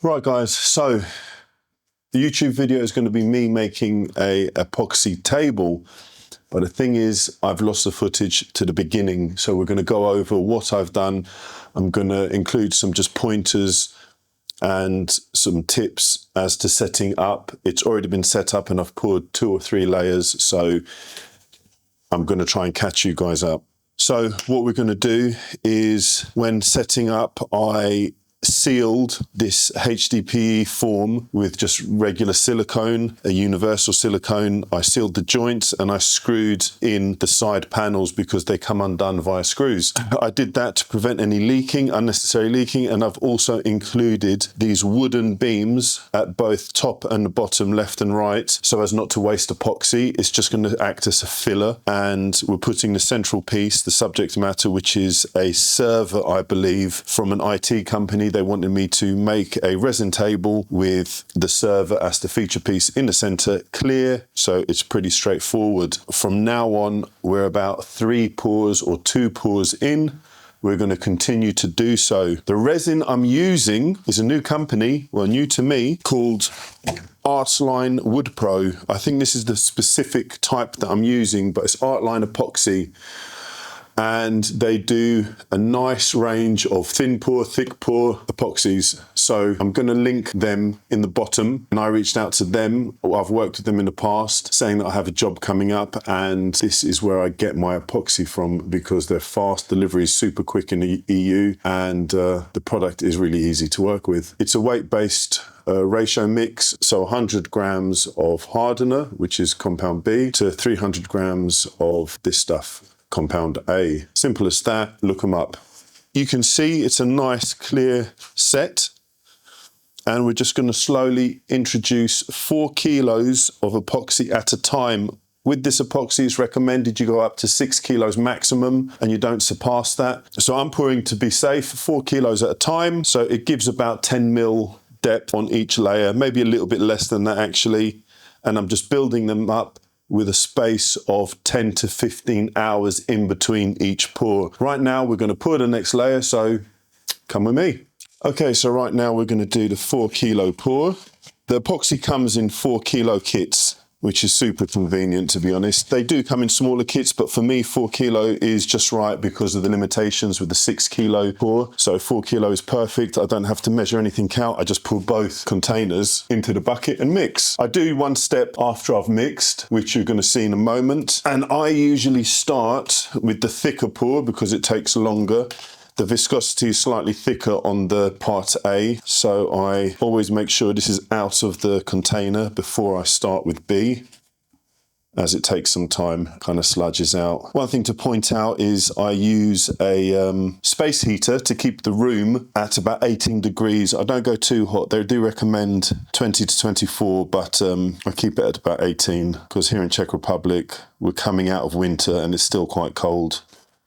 Right guys, so the YouTube video is going to be me making a epoxy table, but the thing is I've lost the footage to the beginning, so we're going to go over what I've done. I'm going to include some just pointers and some tips as to setting up. It's already been set up and I've poured 2 or 3 layers, so I'm going to try and catch you guys up. So what we're going to do is, when setting up, I sealed this HDPE form with just regular silicone, a universal silicone. I sealed the joints and I screwed in the side panels because they come undone via screws. I did that to prevent any leaking, unnecessary leaking, and I've also included these wooden beams at both top and bottom, left and right, so as not to waste epoxy. It's just going to act as a filler, and we're putting the central piece, the subject matter, which is a server, I believe, from an IT company. They wanted me to make a resin table with the server as the feature piece in the center, clear, so it's pretty straightforward. From now on, we're about 3 pours or 2 pours in. We're going to continue to do so. The resin I'm using is a new company, well, new to me, called Artline Wood Pro. I think this is the specific type that I'm using, but it's Artline Epoxy. And they do a nice range of thin pour, thick pour epoxies. So I'm going to link them in the bottom. And I reached out to them, I've worked with them in the past, saying that I have a job coming up, and this is where I get my epoxy from, because they're fast, delivery is super quick in the EU, and the product is really easy to work with. It's a weight-based ratio mix, so 100 grams of hardener, which is compound B, to 300 grams of this stuff, compound A. Simple as that. Look them up. You can see it's a nice clear set, and we're just going to slowly introduce 4 kilos of epoxy at a time. With this epoxy, it's recommended you go up to 6 kilos maximum and you don't surpass that. So I'm pouring, to be safe, 4 kilos at a time, so it gives about 10 mil depth on each layer, maybe a little bit less than that actually, and I'm just building them up with a space of 10 to 15 hours in between each pour. Right now, we're going to pour the next layer, so come with me. Okay, so right now we're going to do the 4 kilo pour. The epoxy comes in 4 kilo kits, which is super convenient, to be honest. They do come in smaller kits, but for me, 4 kilo is just right because of the limitations with the 6 kilo pour. So 4 kilo is perfect. I don't have to measure anything out. I just pour both containers into the bucket and mix. I do one step after I've mixed, which you're going to see in a moment. And I usually start with the thicker pour because it takes longer. The viscosity is slightly thicker on the part A, so I always make sure this is out of the container before I start with B, as it takes some time, kind of sludges out. One thing to point out is I use a space heater to keep the room at about 18 degrees. I don't go too hot. They do recommend 20 to 24, but I keep it at about 18 because here in Czech Republic, we're coming out of winter and it's still quite cold.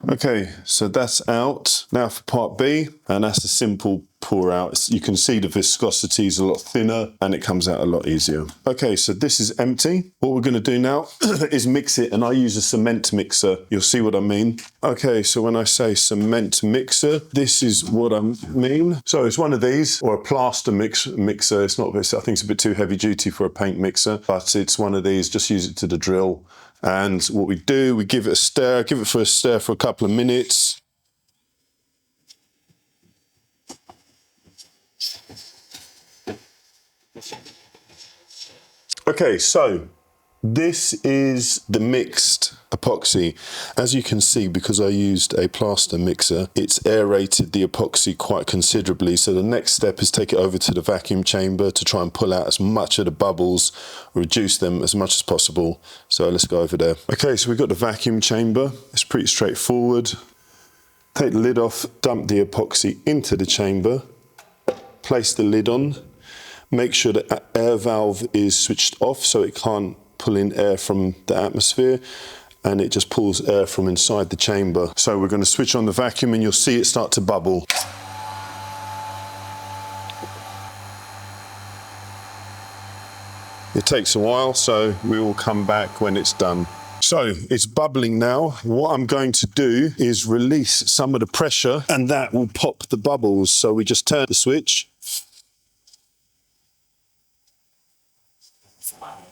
Okay, so that's out. Now for part B, and that's a simple pour out. You can see the viscosity is a lot thinner and it comes out a lot easier. Okay, so this is empty. What we're going to do now is mix it, and I use a cement mixer. You'll see what I mean. Okay, so when I say cement mixer, this is what I mean. So it's one of these, or a plaster mixer. It's not, I think it's a bit too heavy duty for a paint mixer, but it's one of these. Just use it to the drill. And what we do, we give it a stir, give it a stir for a couple of minutes. Okay, so this is the mixed epoxy. As you can see, because I used a plaster mixer, it's aerated the epoxy quite considerably. So the next step is take it over to the vacuum chamber to try and pull out as much of the bubbles, reduce them as much as possible. So let's go over there. Okay, so we've got the vacuum chamber. It's pretty straightforward. Take the lid off, dump the epoxy into the chamber, place the lid on, make sure the air valve is switched off so it can't pull in air from the atmosphere, and it just pulls air from inside the chamber. So we're going to switch on the vacuum and you'll see it start to bubble. It takes a while, so we will come back when it's done. So it's bubbling now. What I'm going to do is release some of the pressure, and that will pop the bubbles. So we just turn the switch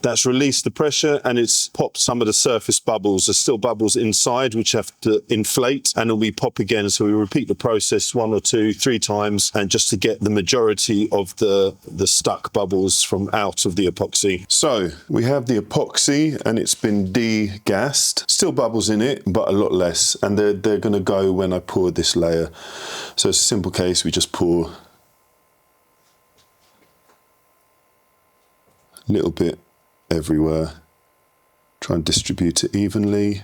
That's released the pressure and it's popped some of the surface bubbles. There's still bubbles inside which have to inflate and it'll be pop again. So we repeat the process 1 or 2, 3 times and just to get the majority of the stuck bubbles from out of the epoxy. So we have the epoxy and it's been degassed. Still bubbles in it, but a lot less. And they're going to go when I pour this layer. So it's a simple case. We just pour a little bit everywhere. Try and distribute it evenly.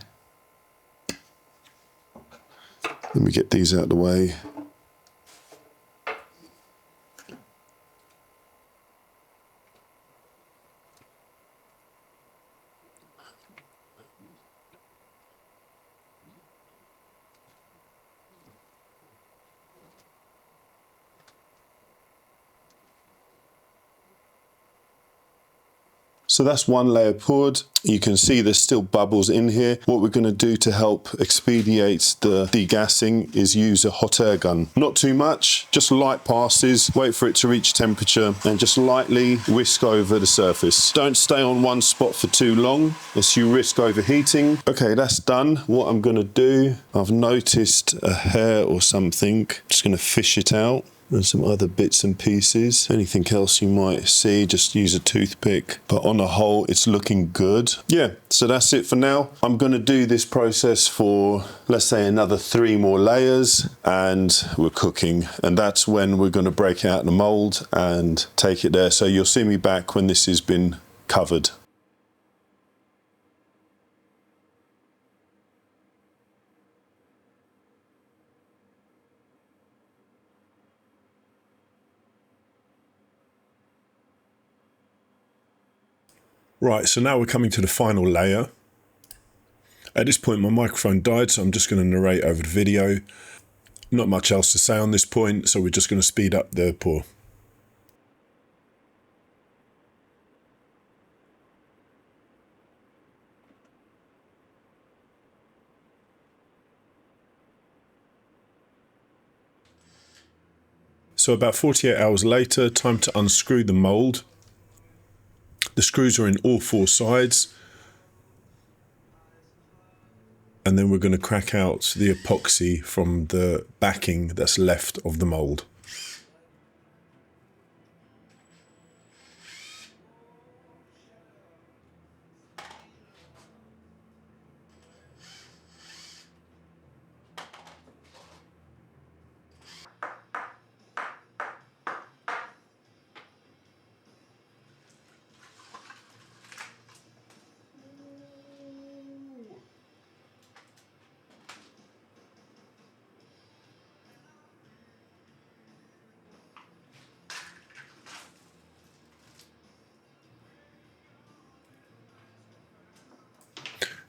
Let me get these out of the way. So that's one layer poured. You can see there's still bubbles in here. What we're going to do to help expedite the degassing is use a hot air gun. Not too much, just light passes, wait for it to reach temperature and just lightly whisk over the surface. Don't stay on one spot for too long as you risk overheating. Okay, that's done. What I'm going to do, I've noticed a hair or something. Just going to fish it out. And some other bits and pieces. Anything else you might see, just use a toothpick. But on the whole, it's looking good. Yeah, so that's it for now. I'm going to do this process for, let's say, another 3 more layers and we're cooking. And that's when we're going to break out the mould and take it there. So you'll see me back when this has been covered. Right, so now we're coming to the final layer. At this point my microphone died, so I'm just going to narrate over the video. Not much else to say on this point, so we're just going to speed up the pour. So about 48 hours later, time to unscrew the mould. The screws are in all 4 sides. And then we're going to crack out the epoxy from the backing that's left of the mould.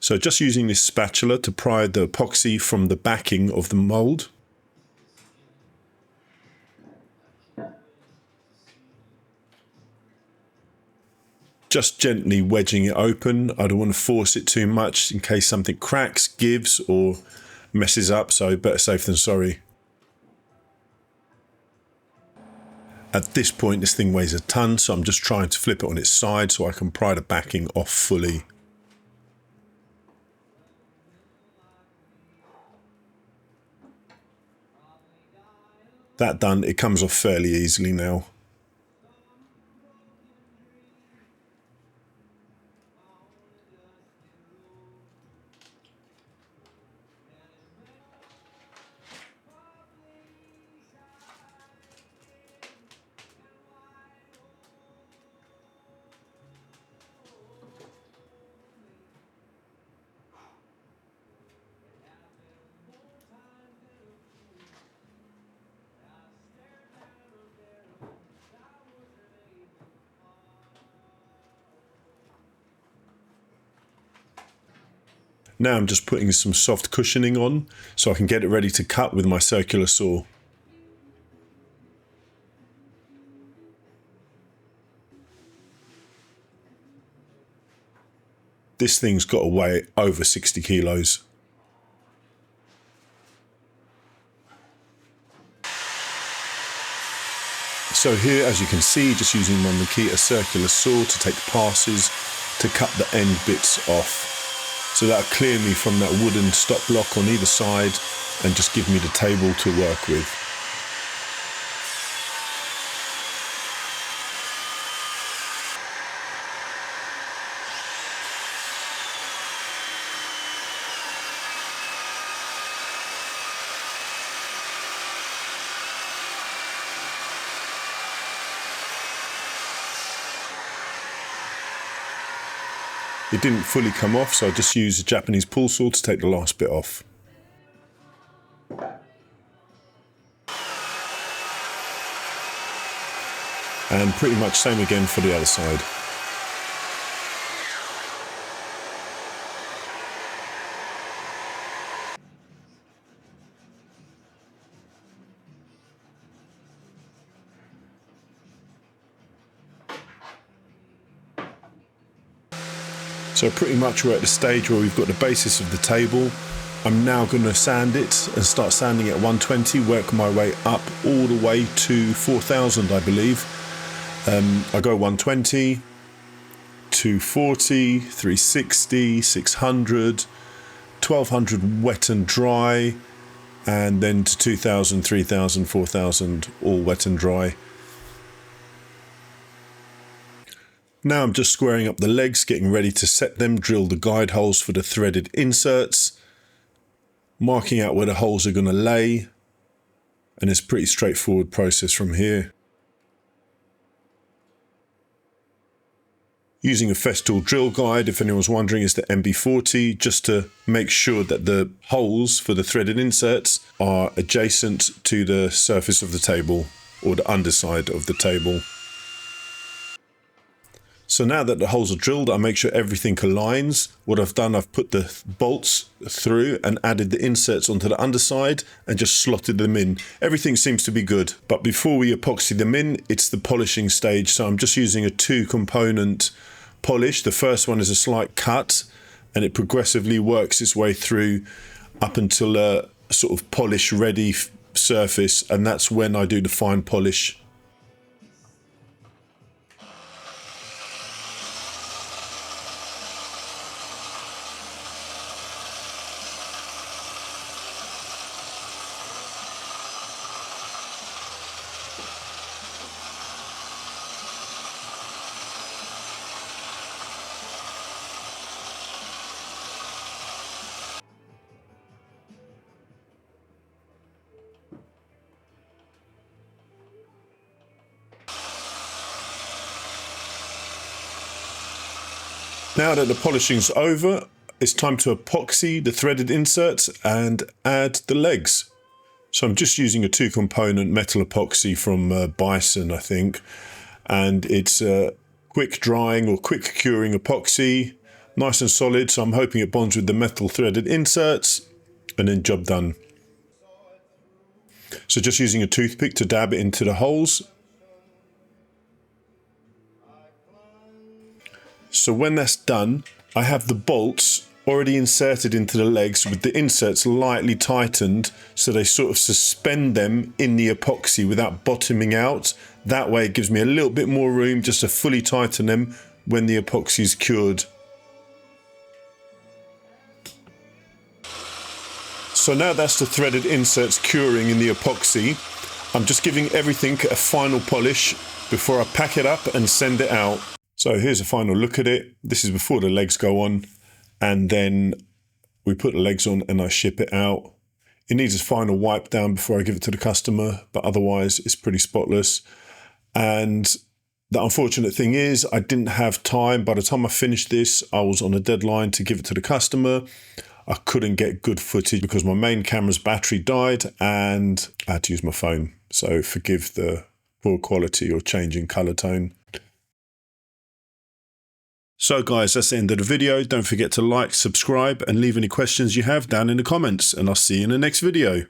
So just using this spatula to pry the epoxy from the backing of the mould. Just gently wedging it open. I don't want to force it too much in case something cracks, gives, or messes up, so better safe than sorry. At this point, this thing weighs a ton, so I'm just trying to flip it on its side so I can pry the backing off fully. That done, it comes off fairly easily now. Now I'm just putting some soft cushioning on so I can get it ready to cut with my circular saw. This thing's got to weigh over 60 kilos. So here, as you can see, just using my Makita circular saw to take passes to cut the end bits off. So that'll clear me from that wooden stop block on either side and just give me the table to work with. It didn't fully come off, so I just used a Japanese pull saw to take the last bit off. And pretty much same again for the other side. So pretty much we're at the stage where we've got the basis of the table. I'm now going to sand it and start sanding at 120, work my way up all the way to 4000, I believe. I go 120, 240, 360, 600, 1200 wet and dry, and then to 2000, 3000, 4000, all wet and dry. Now I'm just squaring up the legs, getting ready to set them, drill the guide holes for the threaded inserts, marking out where the holes are going to lay, and it's a pretty straightforward process from here. Using a Festool drill guide, if anyone's wondering, is the MB40, just to make sure that the holes for the threaded inserts are adjacent to the surface of the table, or the underside of the table. So now that the holes are drilled, I make sure everything aligns. What I've done, I've put the bolts through and added the inserts onto the underside and just slotted them in. Everything seems to be good. But before we epoxy them in, it's the polishing stage. So I'm just using a 2-component polish. The first one is a slight cut, and it progressively works its way through up until a sort of polish ready surface. And that's when I do the fine polish. Now that the polishing's over, it's time to epoxy the threaded inserts and add the legs. So I'm just using a 2-component metal epoxy from Bison, I think. And it's a quick drying or quick curing epoxy, nice and solid. So I'm hoping it bonds with the metal threaded inserts, and then job done. So just using a toothpick to dab it into the holes. So when that's done, I have the bolts already inserted into the legs with the inserts lightly tightened, so they sort of suspend them in the epoxy without bottoming out. That way it gives me a little bit more room just to fully tighten them when the epoxy is cured. So now that's the threaded inserts curing in the epoxy. I'm just giving everything a final polish before I pack it up and send it out. So here's a final look at it. This is before the legs go on, and then we put the legs on and I ship it out. It needs a final wipe down before I give it to the customer, but otherwise it's pretty spotless. And the unfortunate thing is I didn't have time. By the time I finished this, I was on a deadline to give it to the customer. I couldn't get good footage because my main camera's battery died and I had to use my phone. So forgive the poor quality or change in color tone. So guys, that's the end of the video. Don't forget to like, subscribe, and leave any questions you have down in the comments, and I'll see you in the next video.